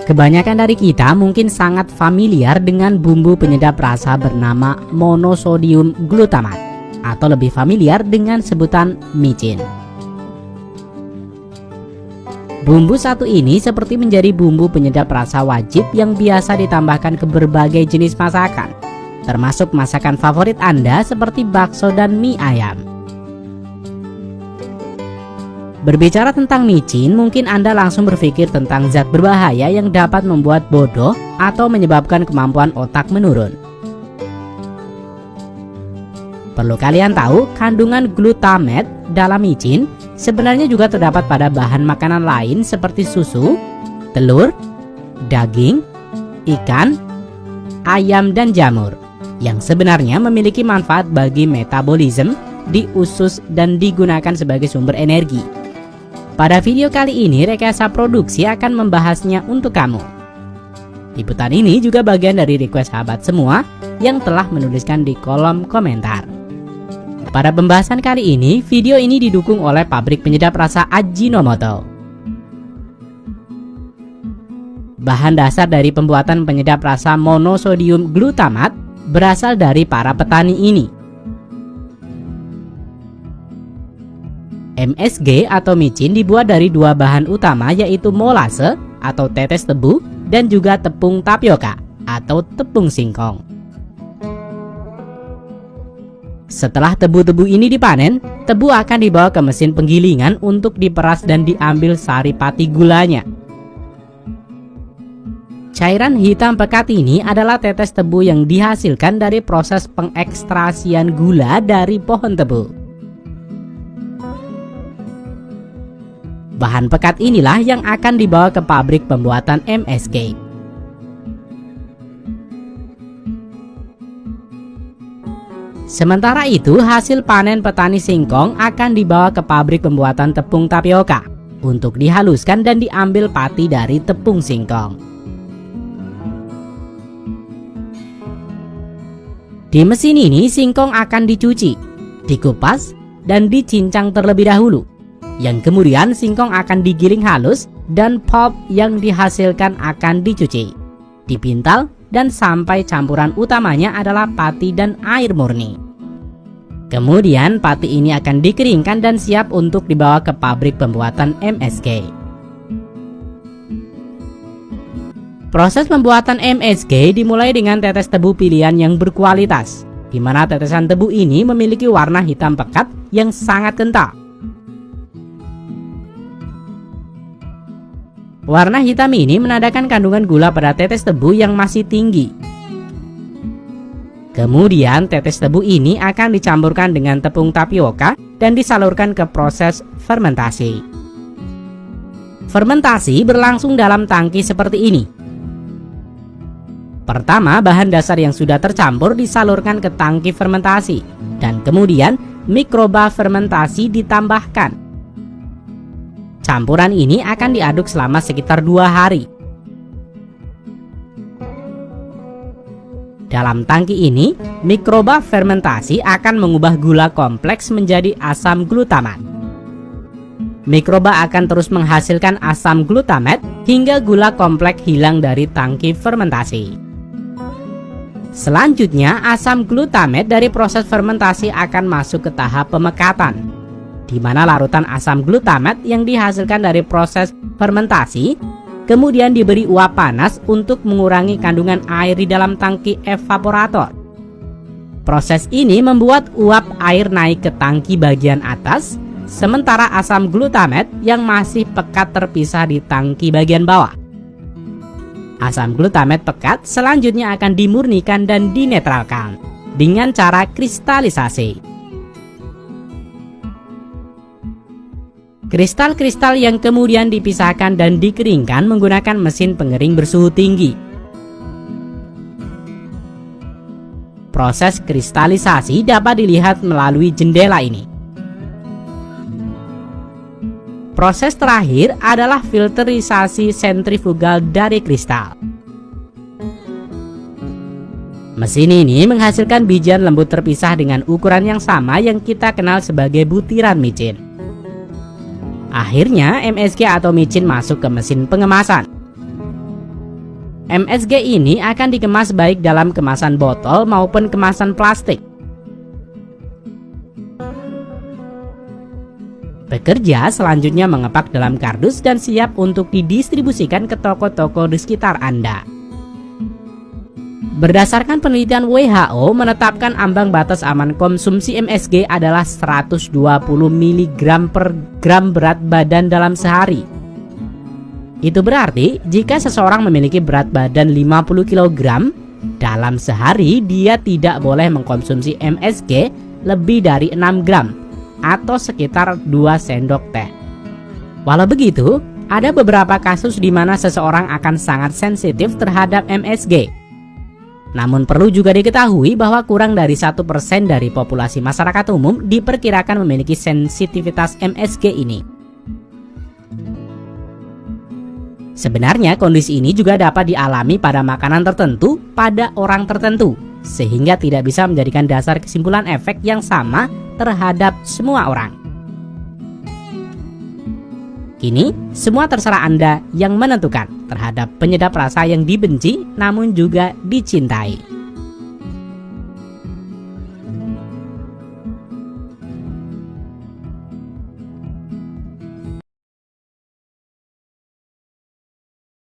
Kebanyakan dari kita mungkin sangat familiar dengan bumbu penyedap rasa bernama monosodium glutamat, atau lebih familiar dengan sebutan micin. Bumbu satu ini seperti menjadi bumbu penyedap rasa wajib yang biasa ditambahkan ke berbagai jenis masakan, termasuk masakan favorit Anda seperti bakso dan mie ayam. Berbicara tentang micin, mungkin Anda langsung berpikir tentang zat berbahaya yang dapat membuat bodoh atau menyebabkan kemampuan otak menurun. Perlu kalian tahu, kandungan glutamat dalam micin sebenarnya juga terdapat pada bahan makanan lain seperti susu, telur, daging, ikan, ayam, dan jamur, yang sebenarnya memiliki manfaat bagi metabolisme di usus dan digunakan sebagai sumber energi. Pada video kali ini, rekayasa produksi akan membahasnya untuk kamu. Liputan ini juga bagian dari request sahabat semua yang telah menuliskan di kolom komentar. Pada pembahasan kali ini, video ini didukung oleh pabrik penyedap rasa Ajinomoto. Bahan dasar dari pembuatan penyedap rasa monosodium glutamat berasal dari para petani ini. MSG atau micin dibuat dari dua bahan utama, yaitu molase atau tetes tebu dan juga tepung tapioka atau tepung singkong. Setelah tebu-tebu ini dipanen, tebu akan dibawa ke mesin penggilingan untuk diperas dan diambil sari pati gulanya. Cairan hitam pekat ini adalah tetes tebu yang dihasilkan dari proses pengekstrasian gula dari pohon tebu. Bahan pekat inilah yang akan dibawa ke pabrik pembuatan MSG. Sementara itu, hasil panen petani singkong akan dibawa ke pabrik pembuatan tepung tapioka untuk dihaluskan dan diambil pati dari tepung singkong. Di mesin ini, singkong akan dicuci, dikupas, dan dicincang terlebih dahulu. Yang kemudian singkong akan digiling halus dan pulp yang dihasilkan akan dicuci, dipintal, dan sampai campuran utamanya adalah pati dan air murni. Kemudian pati ini akan dikeringkan dan siap untuk dibawa ke pabrik pembuatan MSG. Proses pembuatan MSG dimulai dengan tetes tebu pilihan yang berkualitas, di mana tetesan tebu ini memiliki warna hitam pekat yang sangat kental. Warna hitam ini menandakan kandungan gula pada tetes tebu yang masih tinggi. Kemudian tetes tebu ini akan dicampurkan dengan tepung tapioka dan disalurkan ke proses fermentasi. Fermentasi berlangsung dalam tangki seperti ini. Pertama, bahan dasar yang sudah tercampur disalurkan ke tangki fermentasi, dan kemudian mikroba fermentasi ditambahkan. Campuran ini akan diaduk selama sekitar 2 hari. Dalam tangki ini, mikroba fermentasi akan mengubah gula kompleks menjadi asam glutamat. Mikroba akan terus menghasilkan asam glutamat hingga gula kompleks hilang dari tangki fermentasi. Selanjutnya, asam glutamat dari proses fermentasi akan masuk ke tahap pemekatan, di mana larutan asam glutamat yang dihasilkan dari proses fermentasi kemudian diberi uap panas untuk mengurangi kandungan air di dalam tangki evaporator. Proses ini membuat uap air naik ke tangki bagian atas, sementara asam glutamat yang masih pekat terpisah di tangki bagian bawah. Asam glutamat pekat selanjutnya akan dimurnikan dan dinetralkan dengan cara kristalisasi. Kristal-kristal yang kemudian dipisahkan dan dikeringkan menggunakan mesin pengering bersuhu tinggi. Proses kristalisasi dapat dilihat melalui jendela ini. Proses terakhir adalah filterisasi sentrifugal dari kristal. Mesin ini menghasilkan bijian lembut terpisah dengan ukuran yang sama yang kita kenal sebagai butiran micin. Akhirnya MSG atau micin masuk ke mesin pengemasan. MSG ini akan dikemas baik dalam kemasan botol maupun kemasan plastik. Pekerja selanjutnya mengepak dalam kardus dan siap untuk didistribusikan ke toko-toko di sekitar Anda. Berdasarkan penelitian WHO menetapkan ambang batas aman konsumsi MSG adalah 120 mg per gram berat badan dalam sehari. Itu berarti jika seseorang memiliki berat badan 50 kg, dalam sehari dia tidak boleh mengkonsumsi MSG lebih dari 6 gram atau sekitar 2 sendok teh. Walau begitu, ada beberapa kasus di mana seseorang akan sangat sensitif terhadap MSG. Namun perlu juga diketahui bahwa kurang dari 1% dari populasi masyarakat umum diperkirakan memiliki sensitivitas MSG ini. Sebenarnya kondisi ini juga dapat dialami pada makanan tertentu pada orang tertentu, sehingga tidak bisa menjadikan dasar kesimpulan efek yang sama terhadap semua orang. Kini, semua terserah Anda yang menentukan terhadap penyedap rasa yang dibenci namun juga dicintai.